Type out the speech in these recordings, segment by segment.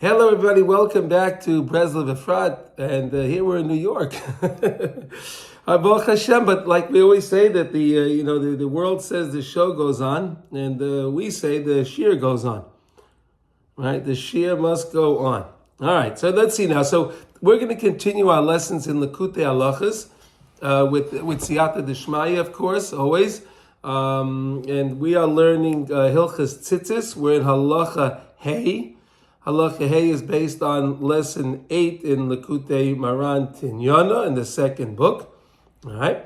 Hello, everybody. Welcome back to Breslov, Efrat, and here we're in New York. Baruch Hashem, but like we always say that the world says the show goes on, and we say the shir goes on. Right? The shir must go on. All right. So let's see now. So we're going to continue our lessons in Likutey Halachos with Siyata Dishmaya, of course, always. And we are learning Hilchos Tzitzis. We're in Halacha Hey. Halacha Hey is based on lesson 8 in Likutey Maran Tinyana in the second book. All right.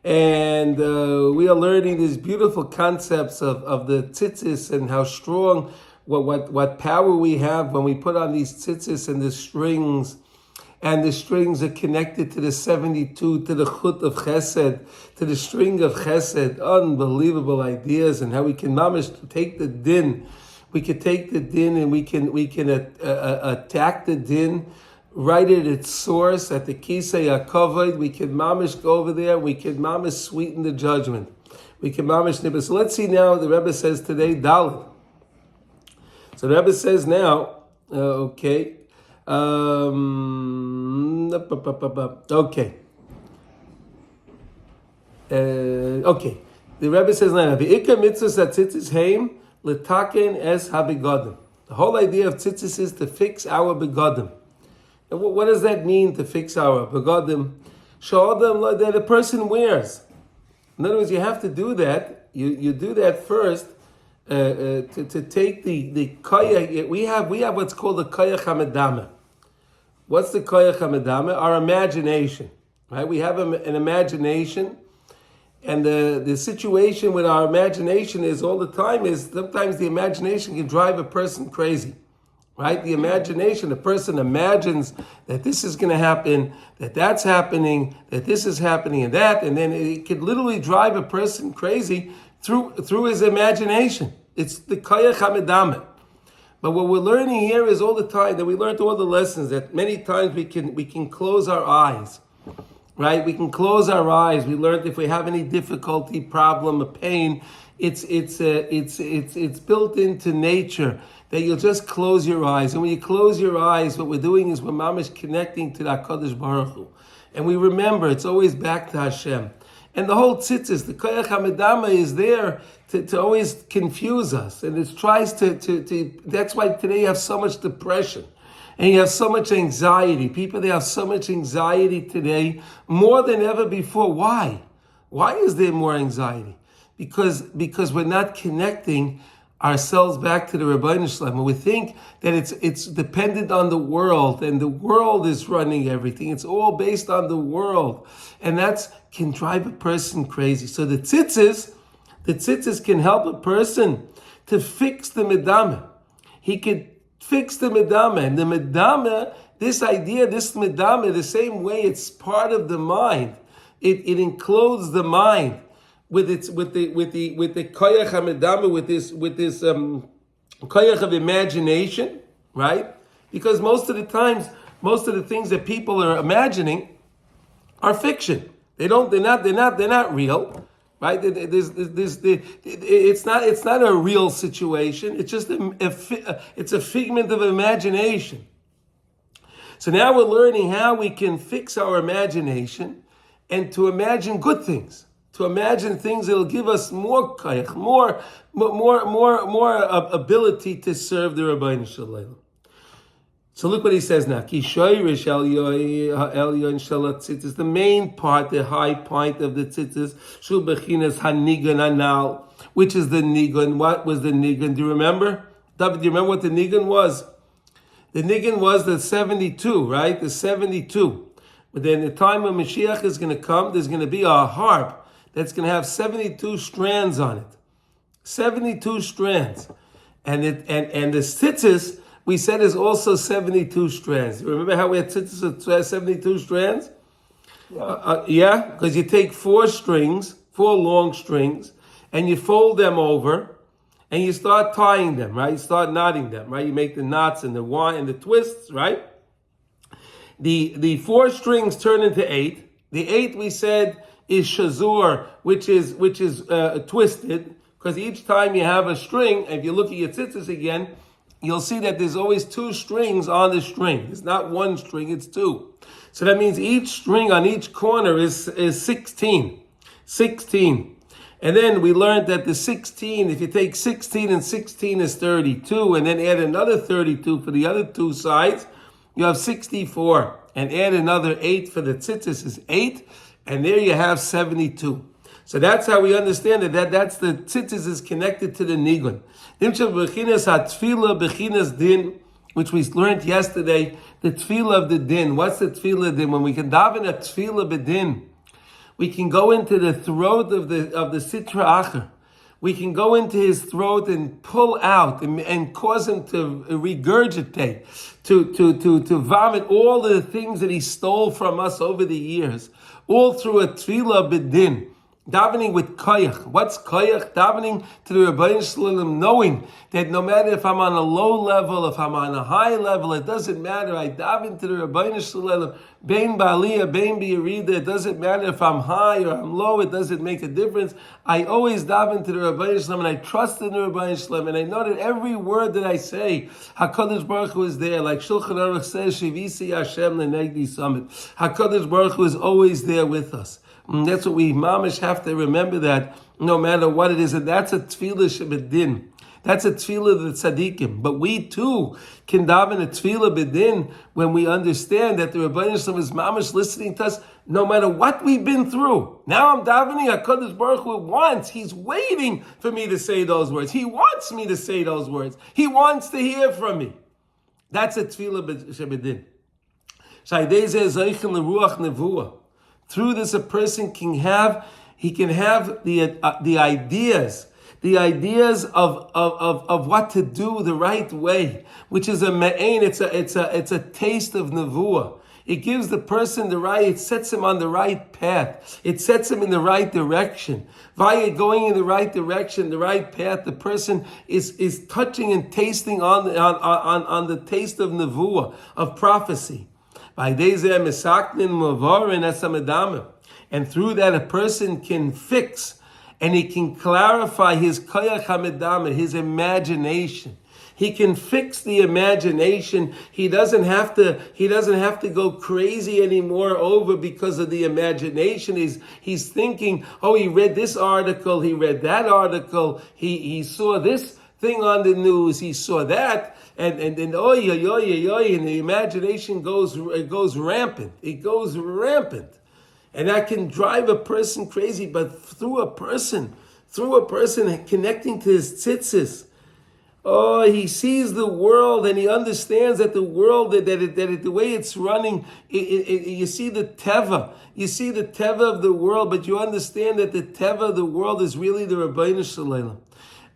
And we are learning these beautiful concepts of the tzitzis and how strong, what power we have when we put on these tzitzis and the strings. And the strings are connected to the 72, to the chut of chesed, to the string of chesed. Unbelievable ideas, and how we can mamish take the din. We can take the din and we can attack the din right at its source, at the kisei hakavod. We can mamish go over there. We can mamish sweeten the judgment. We can mamish nibba. So let's see now. The Rebbe says today Dalit. So the Rebbe says now, okay. Okay. Okay. The Rebbe says now, the ikar mitzvahs at tzitzis heim letaken es habegadim. The whole idea of tzitzis is to fix our begadim. And what does that mean, to fix our begadim? Show them that a person wears. In other words, you have to do that. You do that first to take the koyach. We have what's called the koyach hamedama. What's the koyach hamedama? Our imagination, right? We have an imagination, and the situation with our imagination is all the time is sometimes the imagination can drive a person crazy, right? The imagination, the person imagines that this is going to happen, that that's happening, that this is happening, and then it could literally drive a person crazy through his imagination. It's the koyach hamedama. But what we're learning here is all the time that we learned all the lessons that many times we can close our eyes, right? We can close our eyes. We learned if we have any difficulty, problem, or pain, it's built into nature that you'll just close your eyes. And when you close your eyes, what we're doing is we're mamish connecting to the HaKadosh Baruch Hu. And we remember it's always back to Hashem. And the whole tzitzis, the koyach hamedama, is there to always confuse us. And it tries to that's why today you have so much depression. And you have so much anxiety. People, they have so much anxiety today, more than ever before. Why? Why is there more anxiety? Because we're not connecting ourselves back to the Rebbeinu Shalom. We think that it's dependent on the world, and the world is running everything. It's all based on the world. And that can drive a person crazy. So the tzitzis can help a person to fix the medama. He could fix the medama. And the medama, this medama, the same way it's part of the mind. It encloses the mind with the koyach hamedama, with this koyach of imagination, right? Because most of the things that people are imagining are fiction. They're not real, right? It's not a real situation. It's just it's a figment of imagination. So now we're learning how we can fix our imagination and to imagine good things. To imagine things that'll give us more koyach, more ability to serve the Rebbeinu Shalom. So look what he says now. Ki shoyrish elyon shel tzitzis, the main part, the high point of the tzitzis, shu bechinas hanigan anal, which is the nigun. What was the nigun? Do you remember? David, do you remember what the nigun was? The nigun was the 72, right? The 72. But then the time when Mashiach is going to come, there's going to be a harp that's going to have 72 strands on it. 72 strands. And the tzitzis, we said, is also 72 strands. You remember how we had tzitzis with 72 strands? Yeah, because you take 4 long strings, and you fold them over, and you start tying them, right? You start knotting them, right? You make the knots and the and the twists, right? The 4 strings turn into 8. The 8, we said, is shazur, which is twisted, because each time you have a string, if you look at your tzitzis again, you'll see that there's always two strings on the string. It's not one string, it's two. So that means each string on each corner is 16. 16. And then we learned that the 16, if you take 16 and 16 is 32, and then add another 32 for the other two sides, you have 64. And add another 8 for the tzitzis is 8, and there you have 72. So that's how we understand it. That's the tzitzis is connected to the nigun. Which we learned yesterday, the tefillah of the din. What's the tefillah din? When we can daven a tefillah b'din, we can go into the throat of the sitra acher. We can go into his throat and pull out and cause him to regurgitate, to vomit all the things that he stole from us over the years, all through a tefillah b'din. Davening with koyach. What's koyach? Davening to the Rebbeinu Shalom, knowing that no matter if I'm on a low level, if I'm on a high level, it doesn't matter. I daven to the Rebbeinu Shalom, bein ba'aliyah, bein b'yerida. It doesn't matter if I'm high or I'm low. It doesn't make a difference. I always daven to the Rebbeinu Shalom, and I trust in the Rebbeinu Shalom, and I know that every word that I say, HaKadosh Baruch Hu is there. Like Shulchan Aruch says, Shivisi Hashem lenegdi summit. HaKadosh Baruch Hu is always there with us. And that's what we mamish have to remember, that no matter what it is, and that's a tefillah shebedin. That's a tefillah of the tzaddikim. But we too can daven a tefillah bedin when we understand that the Rebbeinu Shalom is mamish listening to us no matter what we've been through. Now I'm davening HaKadosh Baruch Hu once. He's waiting for me to say those words. He wants me to say those words. He wants to hear from me. That's a tefillah shebedin. Shaydei zeichen leruach nevuah. Through this, a person can have the ideas of what to do the right way, which is a me'ain. It's a taste of nevuah. It gives the person it sets him on the right path. It sets him in the right direction. Via going in the right direction, the right path, the person is touching and tasting on the taste of nevuah, of prophecy. And through that, a person can fix and he can clarify his koyach hamedama, his imagination. He can fix the imagination. He doesn't have to go crazy anymore over because of the imagination. He's thinking, oh, he read this article, he read that article, he saw this thing on the news, he saw that. And and the imagination goes rampant. It goes rampant. And that can drive a person crazy. But through a person connecting to his tzitzis, he sees the world and he understands that the world, that the way it's running, you see the teva. You see the teva of the world, but you understand that the teva of the world is really the Rebbeinu Shalom.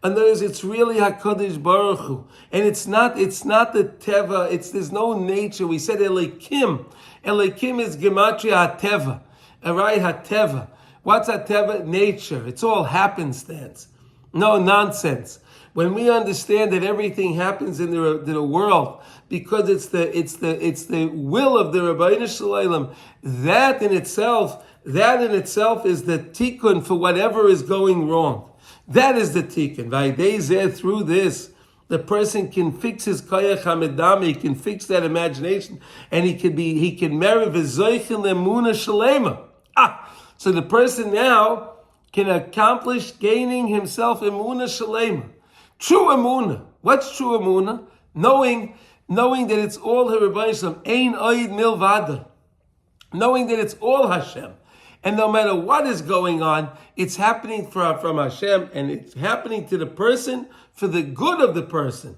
And it's really HaKadosh Baruch Hu. And it's not the teva, there's no nature. We said Elikim. Elikim is gematria HaTeva. Alright, HaTeva. What's HaTeva? Nature. It's all happenstance. No nonsense. When we understand that everything happens in the world because it's the will of the Rebbeinu Shalom, that in itself is the tikkun for whatever is going wrong. That is the tikkun. Through this, the person can fix his koyach hamedama, he can fix that imagination, and he can marry v'zoichen lemuna shalema. So the person now can accomplish gaining himself emuna shalema. True emuna. What's true emuna? Knowing that it's all her Rebbeinu Shalom. Ein oid milvada. Knowing that it's all Hashem. And no matter what is going on, it's happening from Hashem, and it's happening to the person for the good of the person.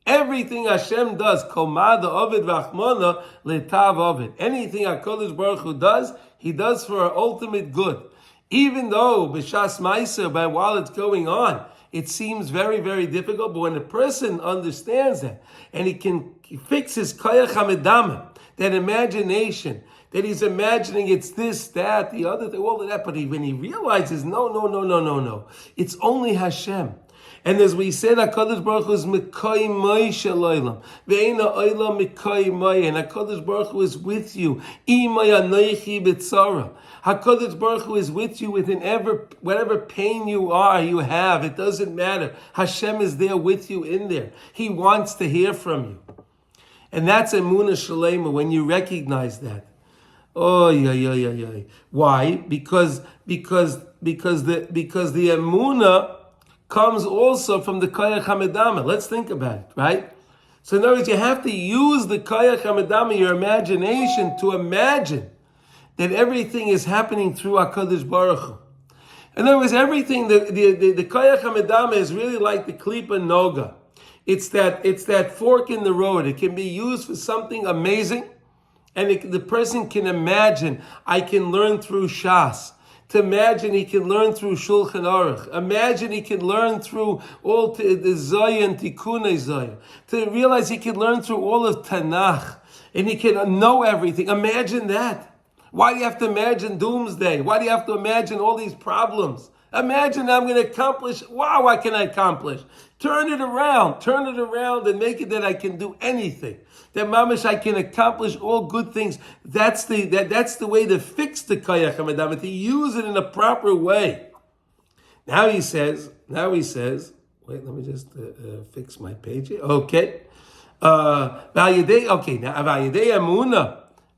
Everything Hashem does, komada ovid v'achmona letav ovid. Anything HaKadosh Baruch Hu does, He does for our ultimate good. Even though b'shas ma'aser, while it's going on, it seems very, very difficult. But when a person understands that, and he can fix his koyach hamedama, that imagination, that he's imagining it's this, that, the other thing, all of that. But when he realizes, no. It's only Hashem. And as we said, HaKadosh Baruch Hu is Mikoi Moi Shel Olam. Ve'ena Olam Mikoi Moi. And HaKadosh Baruch Hu is with you. Imay Anoichi B'tzara. HaKadosh Baruch Hu is with you within whatever pain you have. It doesn't matter. Hashem is there with you in there. He wants to hear from you. And that's Emunah Shalema when you recognize that. Oh, yeah. Why? Because the Emunah comes also from the Koyach HaMedama. Let's think about it, right? So in other words, you have to use the Koyach HaMedama, your imagination, to imagine that everything is happening through HaKadosh Baruch Hu. In other words, everything, the Koyach HaMedama is really like the Klipa Noga. It's that fork in the road. It can be used for something amazing, and the person can imagine, I can learn through Shas. To imagine he can learn through Shulchan Aruch. Imagine he can learn through all the Zoya and Tikkunei Zoya. To realize he can learn through all of Tanakh. And he can know everything. Imagine that. Why do you have to imagine doomsday? Why do you have to imagine all these problems? Imagine I'm going to accomplish. Wow, what can I accomplish? Turn it around and make it that I can do anything. That mamish, I can accomplish all good things. That's the way to fix the Koyach HaMedama, to use it in a proper way. Now he says, wait, let me just fix my page here. Okay. V'ayidei Emunah,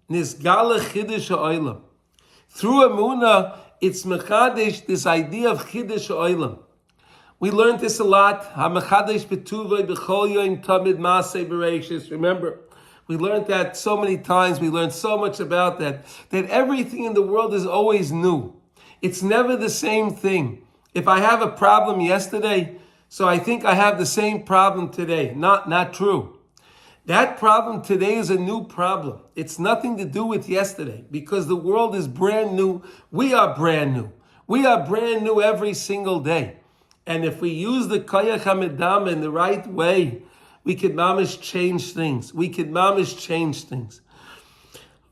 nisgala chidush ha'olam. Through Emunah, it's mechadish, this idea of chidush ha'olam. We learned this a lot. Remember, we learned that so many times. We learned so much about that everything in the world is always new. It's never the same thing. If I have a problem yesterday, so I think I have the same problem today. Not true. That problem today is a new problem. It's nothing to do with yesterday, because the world is brand new. We are brand new. We are brand new every single day. And if we use the Koyach HaMedama in the right way, we can mamish change things.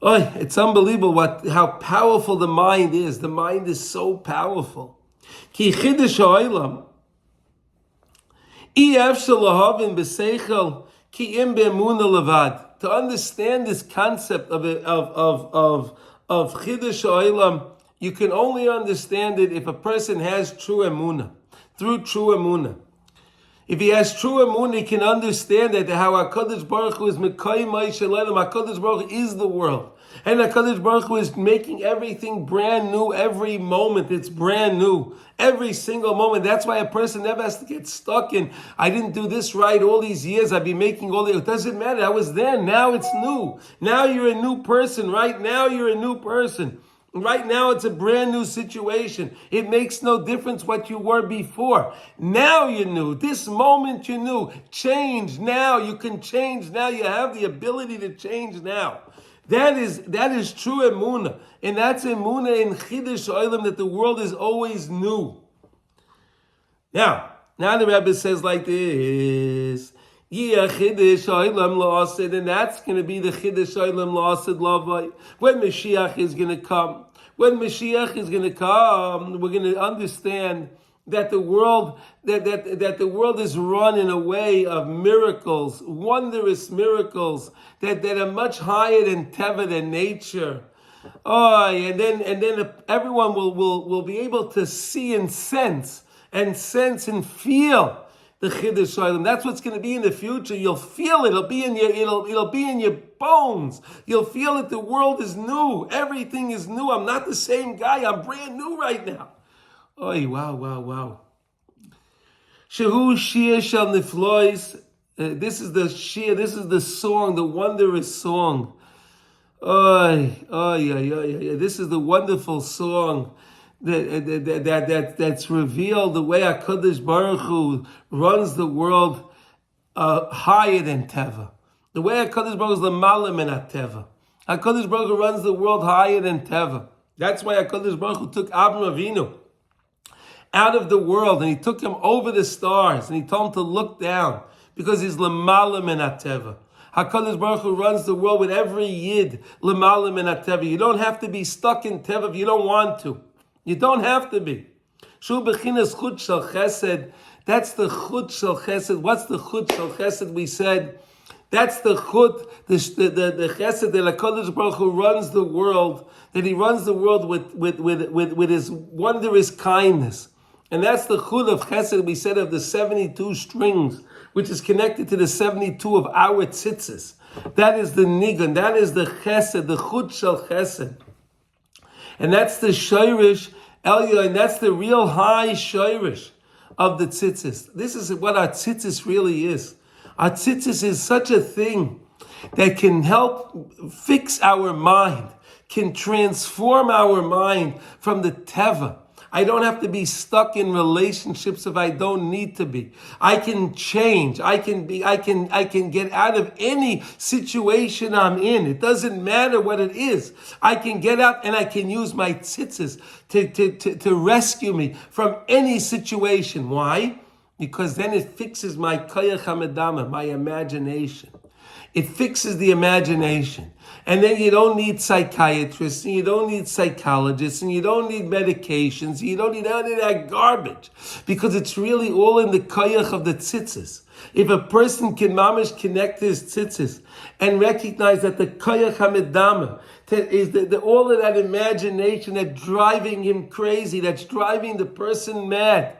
Oh, it's unbelievable how powerful the mind is. The mind is so powerful. Ki chidush ha'olam, efshar lahavin b'seichel ki im be'emunah levad. To understand this concept of chidush ha'olam, you can only understand it if a person has true emunah. Through true emunah. If he has true emunah, he can understand that how HaKadosh Baruch Hu is Mekayim Ma'aseh Elam. HaKadosh Baruch Hu is the world. And HaKadosh Baruch Hu is making everything brand new every moment. It's brand new. Every single moment. That's why a person never has to get stuck in, I didn't do this right all these years. I've been making all the... It doesn't matter. I was there. Now it's new. Now you're a new person. Right now you're a new person. Right now, it's a brand new situation. It makes no difference what you were before. Now you knew. This moment you knew. Change now. You can change now. You have the ability to change now. That is true emunah. And that's emunah in chidush ha'olam, that the world is always new. Now the Rebbe says like this. And that's going to be the chidush ha'olam la'ased lavai. When Mashiach is going to come, we're going to understand that the world that the world is run in a way of miracles, wondrous miracles that are much higher than teva, than nature. Oh, and then everyone will be able to see and sense and feel the chidush ha'olam. That's what's going to be in the future. You'll feel it. It'll be in your bones. You'll feel it. The world is new. Everything is new. I'm not the same guy. I'm brand new right now. Oh, wow. Shehu shir shel niflois. This is the shir. This is the song, the wondrous song. This is the wonderful song that's revealed, the way HaKadosh Baruch Hu runs the world higher than teva. The way HaKadosh Baruch Hu is l'malam min teva. HaKadosh Baruch Hu runs the world higher than teva. That's why HaKadosh Baruch Hu took Avraham Avinu out of the world, and he took him over the stars, and he told him to look down, because he's l'malam min teva. HaKadosh Baruch Hu runs the world with every yid l'malam min teva. You don't have to be stuck in teva if you don't want to. You don't have to be. Shu b'chinas chut shel chesed, That's the chut shel chesed. What's the chut shel chesed? We said that's the chut, the chesed that HaKadosh Baruch Hu runs the world. That He runs the world with His wondrous kindness, and that's the chut of chesed. We said of the 72 strings, which is connected to the 72 of our tzitzis. That is the nigun. That is the chesed, the chut shel chesed. And that's the shayrish elya, and that's the real high shayrish of the tzitzis. This is what our tzitzis really is. Our tzitzis is such a thing that can help fix our mind, can transform our mind from the teva. I don't have to be stuck in relationships if I don't need to be. I can change. I can get out of any situation I'm in. It doesn't matter what it is. I can get out and I can use my tzitzis to rescue me from any situation. Why? Because then it fixes my koyach hamedama, my imagination. It fixes the imagination. And then you don't need psychiatrists, and you don't need psychologists, and you don't need medications, you don't need any of that garbage. Because it's really all in the koyach of the tzitzis. If a person can mamish connect his tzitzis and recognize that the koyach hamedama is all of that imagination that's driving him crazy, that's driving the person mad,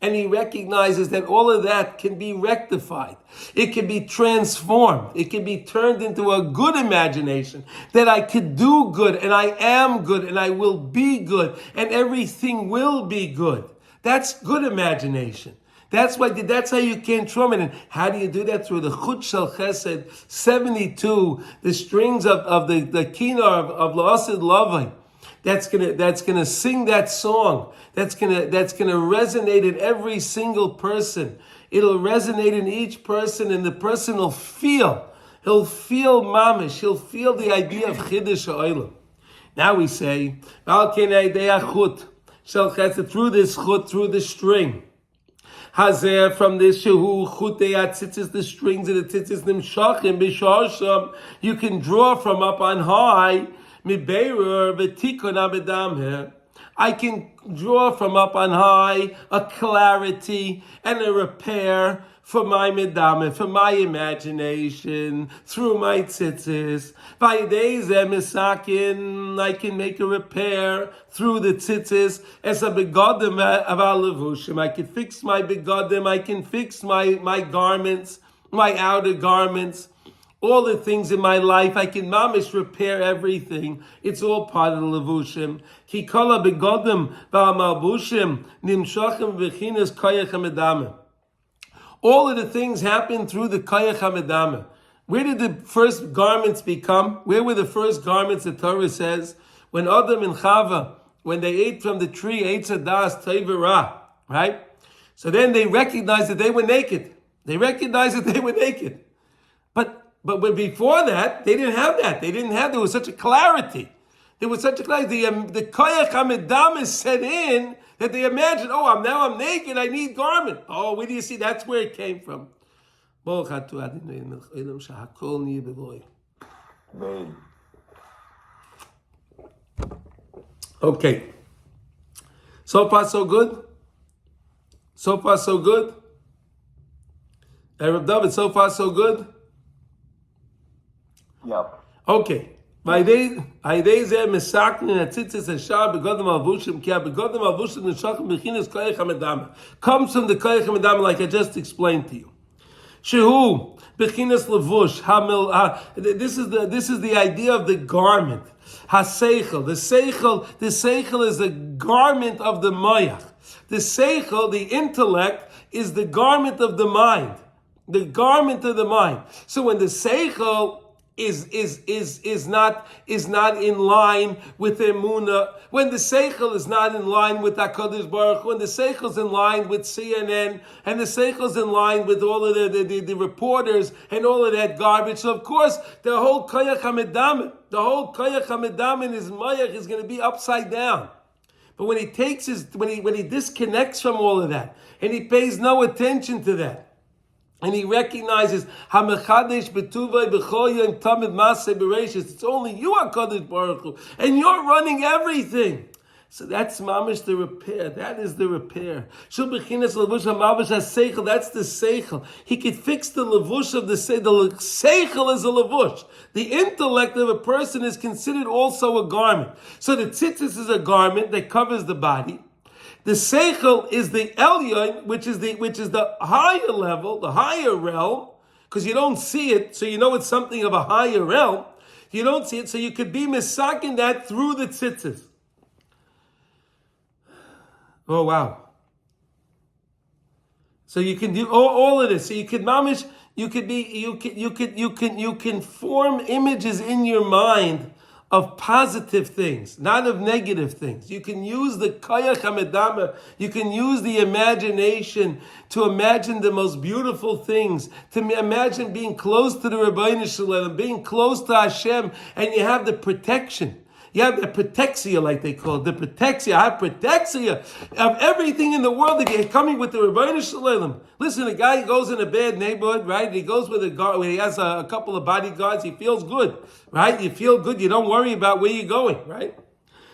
and he recognizes that all of that can be rectified. It can be transformed. It can be turned into a good imagination, that I could do good, and I am good, and I will be good, and everything will be good. That's good imagination. That's how you can transform it. And how do you do that? Through the chut shel chesed, 72, the strings of the kina of La'asid Lavai. That's gonna sing that song. That's gonna resonate in every single person. It'll resonate in each person, and the person will feel. He'll feel mamish. He'll feel the idea of chiddush ha'olam. Now we say, through this chut, through the string. Hazer, from this shehu chutei atzitzis, the strings of the tzitzis nimshachim b'shasham. You can draw from up on high. I can draw from up on high a clarity and a repair for my medame, for my imagination, through my tzitzis. I can make a repair through the tzitzis as a begodim of our levushim. I can fix my begodim, I can fix my garments, my outer garments. All the things in my life, I can mamish repair everything. It's all part of the levushim. Ki kol begodim v'amalbushim nimshachim v'chinas koyach hamedame. All of the things happen through the koyach hamedame. Where did the first garments become? Where were the first garments? The Torah says when Adam and Chava, when they ate from the tree, Eitz Hadas Tov Ra, right? So then they recognized that they were naked. They But when before that, they didn't have that. There was such a clarity. The koyach hamedame set in that they imagined, now I'm naked, I need garment. Oh, where do you see? That's where it came from. Okay. So far, so good? Arab David, so far, so good? Yep. Okay. Comes from the koyach hamedame, like I just explained to you. Shehu bechinas levush this is the idea of the garment. Haseichel. The seichel is the garment of the moyach. The seichel, the intellect, is the garment of the mind. The garment of the mind. So when the seichel is not in line with emunah, when the seichel is not in line with HaKadosh Baruch Hu, when the seichel is in line with CNN, and the seichel is in line with all of the reporters and all of that garbage, so of course the whole koyach hamedame in his mayach is going to be upside down. But when he when he disconnects from all of that, and he pays no attention to that, and he recognizes it's only you, HaKadosh Baruch Hu, and you're running everything. So that's mamish the repair. That is the repair. Shul bechinas levush hamavish haseichel. That's the seichel. He could fix the levush of the seichel. The seichel is a levush. The intellect of a person is considered also a garment. So the tzitzis is a garment that covers the body. The seichel is the elyon, which is the higher level, the higher realm, because you don't see it, so you know it's something of a higher realm. You don't see it, so you could be misakin that through the tzitzis. Oh wow! So you can do all of this. So you can mamish. You can form images in your mind of positive things, not of negative things. You can use the koyach hamedama. You can use the imagination to imagine the most beautiful things. To imagine being close to the Rebbeinu Shalom, being close to Hashem, and you have the protection. You have the protexia, like they call it. The protexia. I have protexia of everything in the world that you're coming with the Rebbeinu Shalom. Listen, a guy goes in a bad neighborhood, right? He goes with a guard, where he has a couple of bodyguards. He feels good, right? You feel good. You don't worry about where you're going, right?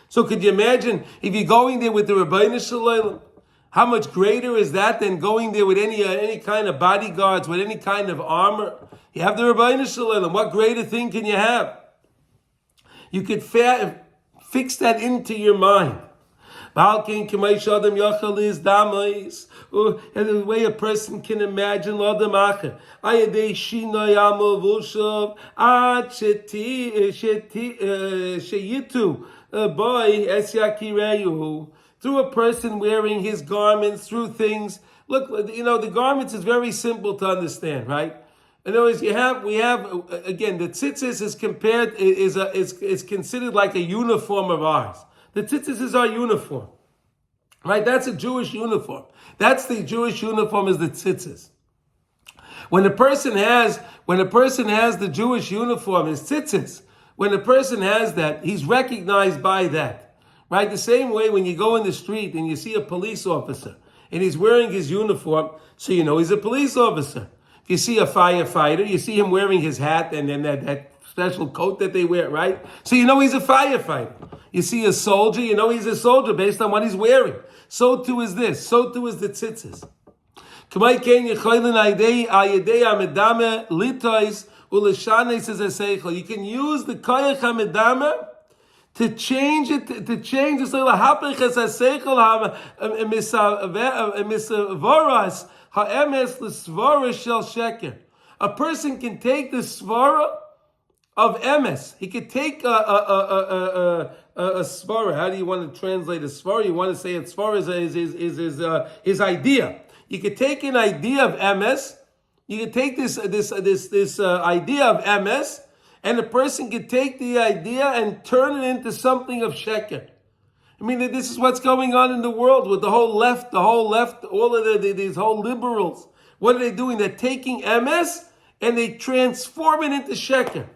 So could you imagine if you're going there with the Rebbeinu Shalom? How much greater is that than going there with any kind of bodyguards, with any kind of armor? You have the Rebbeinu Shalom. What greater thing can you have? You could fix that into your mind. And the way a person can imagine through a person wearing his garments, through things. Look, the garments is very simple to understand, right? In other words, we have again, the tzitzis is considered like a uniform of ours. The tzitzis is our uniform, right? That's a Jewish uniform. That's the Jewish uniform, is the tzitzis. When a person has the Jewish uniform, his tzitzis, when a person has that, he's recognized by that, right? The same way when you go in the street and you see a police officer and he's wearing his uniform, so you know he's a police officer. You see a firefighter, you see him wearing his hat and then that special coat that they wear, right? So you know he's a firefighter. You see a soldier, you know he's a soldier based on what he's wearing. So too is this. So too is the tzitzis. You can use the koyach hamedama to change it, to change the a person can take the svara of emes. He could take a svara. How do you want to translate a svara? You want to say a svara is his idea. You could take an idea of emes. You could take this idea of emes, and a person could take the idea and turn it into something of sheker. I mean, this is what's going on in the world with the whole left, all of these whole liberals. What are they doing? They're taking emes and they transform it into sheker.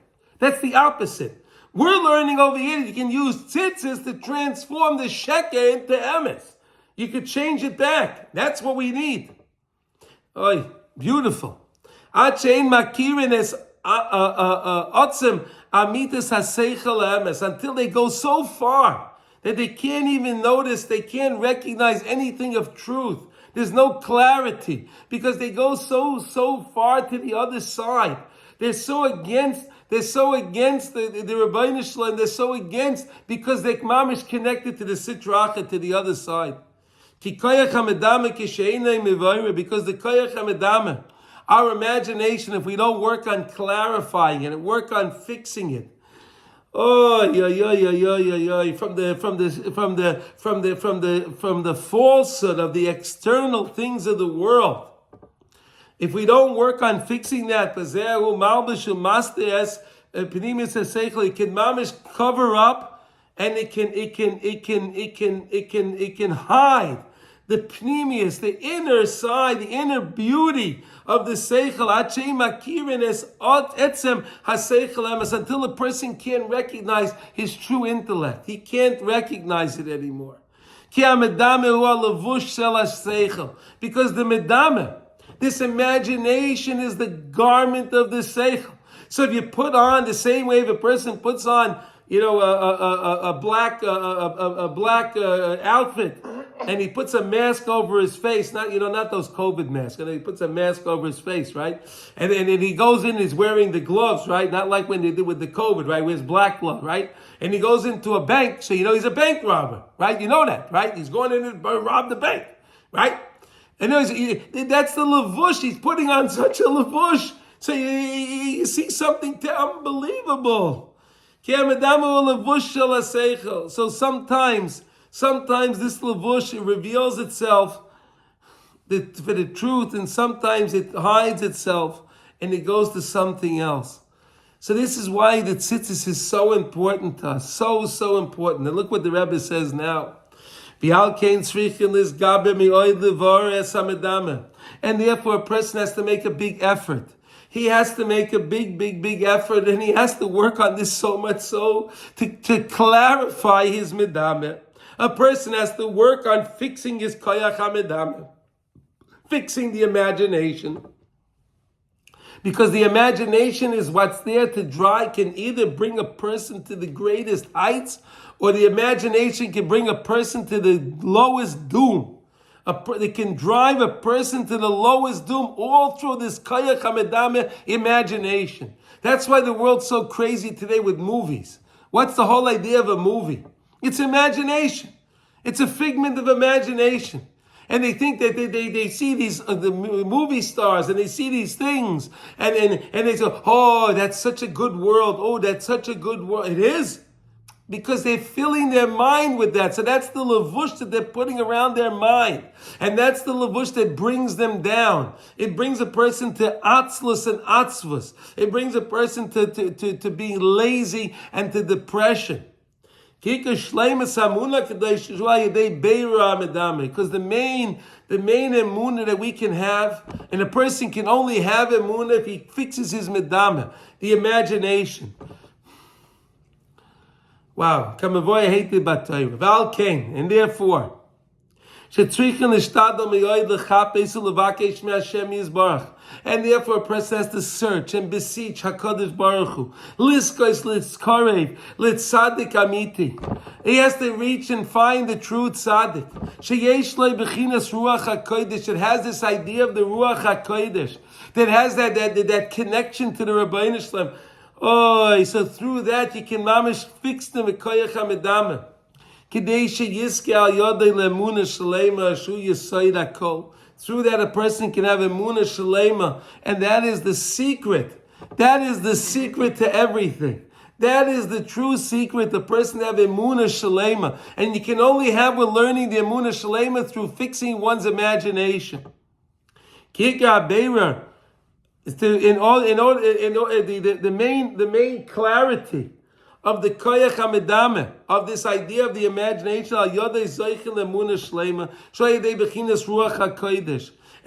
That's the opposite. We're learning over here that you can use tzitzis to transform the sheker into emes. You could change it back. That's what we need. Oh, beautiful. Until they go so far that they can't even notice, they can't recognize anything of truth. There's no clarity because they go so far to the other side. They're so against the Rebbeinu Shalom. They're so against because they're mamish connected to the Sitracha, to the other side. Because the koyach hamedama, our imagination, if we don't work on clarifying it and work on fixing it, from the falsehood of the external things of the world. If we don't work on fixing that, it can mamish cover up, and it can hide the pnimius, the inner side, the inner beauty of the seichel, until a person can't recognize his true intellect. He can't recognize it anymore. Because the medame, this imagination, is the garment of the seichel. So if you put on the same way if a person puts on black outfit, and he puts a mask over his face, not those COVID masks, and he puts a mask over his face, right? And he goes in, he's wearing the gloves, right? Not like when they did with the COVID, right? With his black glove, right? And he goes into a bank, so he's a bank robber, right? You know that, right? He's going in to rob the bank, right? And that's the levush. He's putting on such a levush. So you see something unbelievable. So sometimes this levush, it reveals itself for the truth, and sometimes it hides itself and it goes to something else. So this is why the tzitzis is so important to us, so important. And look what the Rebbe says now. And therefore a person has to make a big effort. He has to make a big effort, and he has to work on this so much so to clarify his medame. A person has to work on fixing his koyach hamedame, fixing the imagination. Because the imagination is what's there to can either bring a person to the greatest heights, or the imagination can bring a person to the lowest doom. It can drive a person to the lowest doom, all through this koyach hamedame imagination. That's why the world's so crazy today with movies. What's the whole idea of a movie? It's imagination. It's a figment of imagination. And they think that they see these the movie stars, and they see these things, and they say, oh, that's such a good world. Oh, that's such a good world. It is. Because they're filling their mind with that. So that's the levush that they're putting around their mind. And that's the levush that brings them down. It brings a person to atzlus and atzvus. It brings a person to being lazy and to depression. Because the main emunah that we can have, and a person can only have emunah if he fixes his medame, the imagination. Wow, kamavoy hated batayr. Val came, and therefore, and therefore a person has to search and beseech HaKadosh Baruch Hu. Liskois litskarev litzadik amiti. He has to reach and find the true tzaddik. Sheyesh lo bechinas ruach hakodesh. It has this idea of the ruach hakodesh, that has that connection to the Rabbeinu Shalom. Oh, so through that you can mamish fix them with koyach hamedame. Through that a person can have emunah shalema, and that is the secret. That is the secret to everything. That is the true secret. The person have emunah shalema, and you can only have with learning the emunah shalema through fixing one's imagination. Kika beira. The main clarity of the koyach hamedame, of this idea of the imagination, and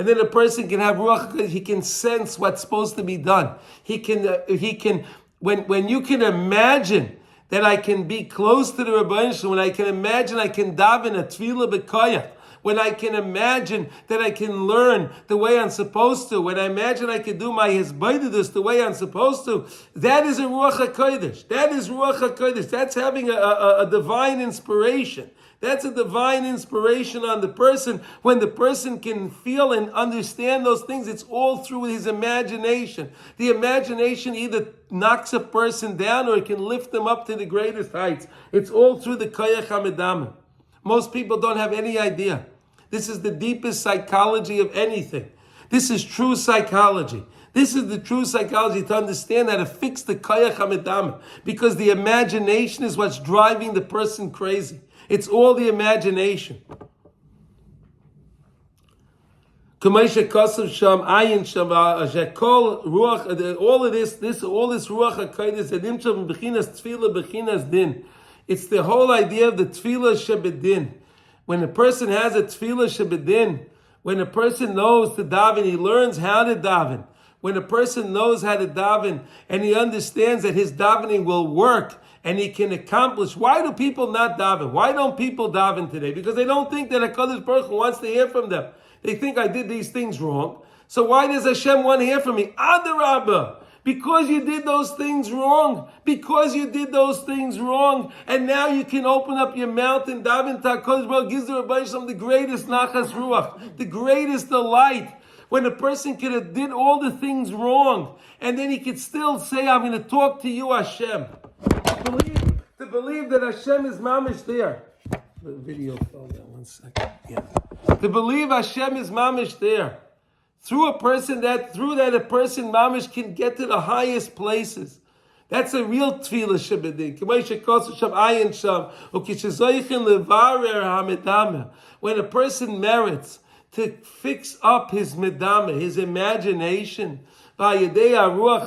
then a person can have ruach hakodesh. He can sense what's supposed to be done. He can when you can imagine that I can be close to the Rebbeinu Shalom, when I can imagine I can daven a tefillah b'koyach, when I can imagine that I can learn the way I'm supposed to, when I imagine I can do my hisbodedus the way I'm supposed to, that is a Ruach HaKodesh. That is Ruach HaKodesh. That's having a divine inspiration. That's a divine inspiration on the person. When the person can feel and understand those things, it's all through his imagination. The imagination either knocks a person down or it can lift them up to the greatest heights. It's all through the koyach hamedame. Most people don't have any idea. This is the deepest psychology of anything. This is true psychology. This is the true psychology, to understand how to fix the koyach hamedame, because the imagination is what's driving the person crazy. It's all the imagination. All of this ruach hakodesh, din. It's the whole idea of the tefillah shebedin. When a person has a tefillah shebedin, when a person knows to daven, he learns how to daven. When a person knows how to daven and he understands that his davening will work and he can accomplish. Why do people not daven? Why don't people daven today? Because they don't think that HaKadosh Baruch Hu wants to hear from them. They think I did these things wrong. So why does Hashem want to hear from me? Adarabah. Because you did those things wrong. Because you did those things wrong. And now you can open up your mouth and daven to HaKadosh Baruch Hu, gives the Rebbeinu Shalom the greatest nachas ruach, the greatest delight. When a person could have did all the things wrong, and then he could still say, I'm going to talk to you, Hashem. To believe that Hashem is mamish there. The video fell down, 1 second. Yeah. To believe Hashem is mamish there. Through a person a person mamish can get to the highest places. That's a real tefillah shebedin. When a person merits to fix up his medama, his imagination, through the Ruach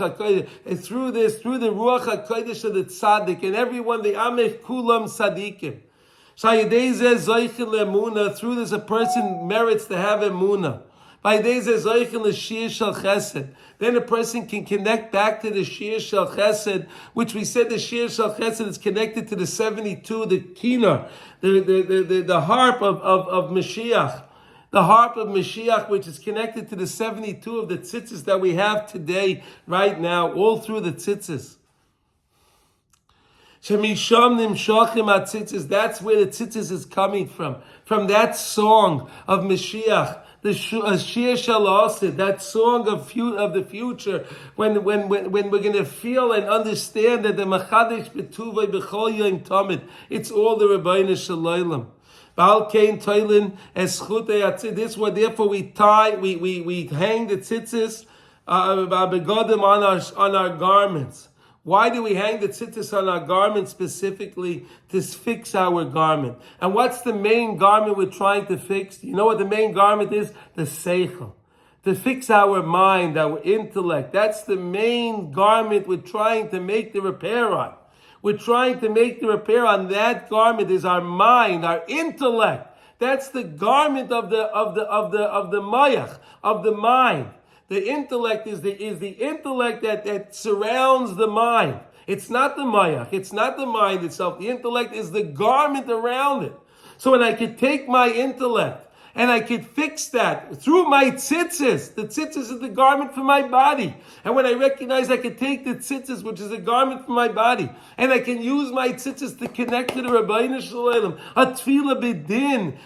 HaKodesh of the Tzaddik, and everyone, the Amech Kulam Tzaddikim. Through this, a person merits to have emunah. Then a person can connect back to the Shir Shel Chesed, which we said the Shir Shel Chesed is connected to the 72, the Kina, the harp of Mashiach. The harp of Mashiach, which is connected to the 72 of the tzitzis that we have today, right now, all through the tzitzis. Shemisham nimshachim atzitzis. That's where the tzitzis is coming from that song of Mashiach, the Shir Shel Asid, that song of the future, when we're going to feel and understand that the Machadish B'tuvay B'chol Yom Tamid, it's all the Rebbeinu Shalom. This one, therefore we hang the tzitzis on our garments. Why do we hang the tzitzis on our garments specifically? To fix our garment. And what's the main garment we're trying to fix? You know what the main garment is? The seichel. To fix our mind, our intellect. That's the main garment we're trying to make the repair on. We're trying to make the repair on that garment is our mind, our intellect. That's the garment of the mayach, of the mind. The intellect is the intellect that surrounds the mind. It's not the mayach. It's not the mind itself. The intellect is the garment around it. So when I could take my intellect and I could fix that through my tzitzis. The tzitzis is the garment for my body. And when I recognize I could take the tzitzis, which is a garment for my body, and I can use my tzitzis to connect to the Rebbeinu Shalom, a tefillah b'din.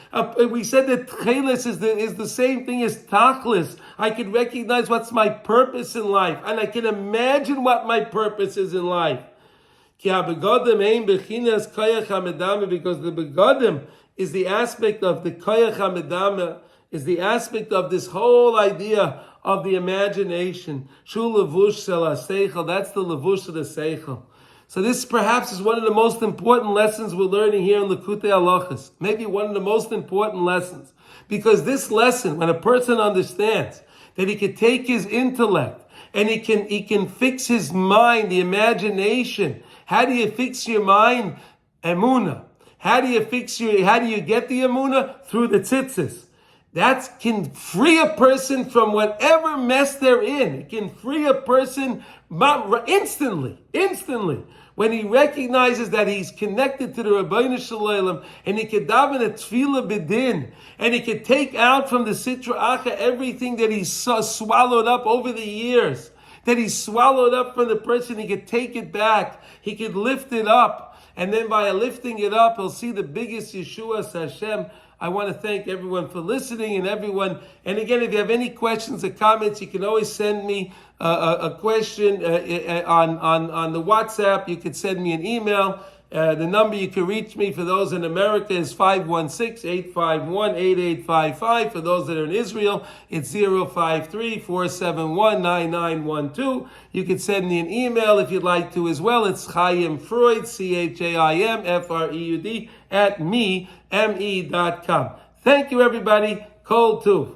We said that tchelis is the same thing as tachlis. I can recognize what's my purpose in life, and I can imagine what my purpose is in life. Because the begadim is the aspect of the koyach hamedama, is the aspect of this whole idea of the imagination. Shul levush sel haseichel, that's the levush of the seichel. So this perhaps is one of the most important lessons we're learning here in Likutey Halachos. Maybe one of the most important lessons. Because this lesson, when a person understands that he can take his intellect and he can fix his mind, the imagination. How do you fix your mind? Emunah. How do you get the emunah? Through the tzitzis. That can free a person from whatever mess they're in. It can free a person instantly. When he recognizes that he's connected to the Rebbeinu Shalom, and he can daven a tefillah b'din, and he can take out from the sitra acha everything that he's swallowed up over the years, that he's swallowed up from the person, he could take it back, he could lift it up. And then by lifting it up, he'll see the biggest Yeshua Hashem. I want to thank everyone for listening and everyone. And again, if you have any questions or comments, you can always send me a question on the WhatsApp. You can send me an email. The number you can reach me for those in America is 516-851-8855. For those that are in Israel, it's 053-471-9912. You can send me an email if you'd like to as well. It's Chaim Freud, ChaimFreud, @me.com. Thank you, everybody. Kol Tuv.